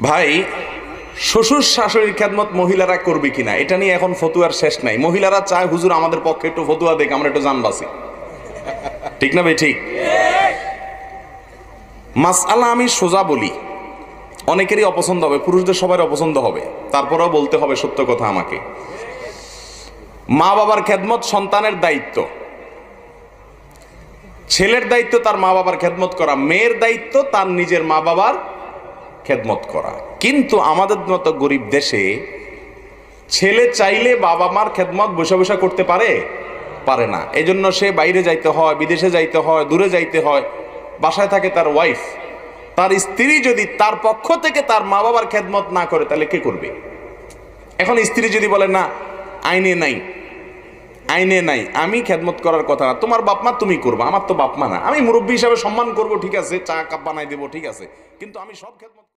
ভাই, শ্বশুর শাশুড়ির খেদমত মহিলারা করবে কিনা এটা নিয়ে এখন ফতুয়ার শেষ নাই। মহিলারা চায় হুজুর আমাদের পক্ষে একটু ফতুয়া দেখ, আমরা একটু জান বাঁচি। ঠিক না ভাই? ঠিক। মাসআলা আমি সোজা বলি, অনেকেরই অপছন্দ হবে, পুরুষদের সবার অপছন্দ হবে, তারপরেও বলতে হবে সত্য কথা। আমাকে মা বাবার খেদমত সন্তানের দায়িত্ব। ছেলের দায়িত্ব তার মা বাবার খেদমত করা, মেয়ের দায়িত্ব তার নিজের মা বাবার খেদমত করা। কিন্তু আমাদের মতো গরিব দেশে ছেলে চাইলে বাবা মার খেদমত বসে বসে করতে পারে না। এজন্য সে বাইরে যাইতে হয়, বিদেশে যাইতে হয়, দূরে যাইতে হয়। বাসায় থাকে তার ওয়াইফ, তার স্ত্রী যদি তার পক্ষ থেকে তার মা বাবার খেদমত না করে তাহলে কে করবে? এখন স্ত্রী যদি বলে না, আইনে নাই আমি খেদমত করার কথা না, তোমার বাপ মা তুমি করবা, আমার তো বাপ মা না, আমি মুরব্বী হিসাবে সম্মান করব, ঠিক আছে, চা কাপ বানাই দেবো, ঠিক আছে, কিন্তু আমি সব খেদমত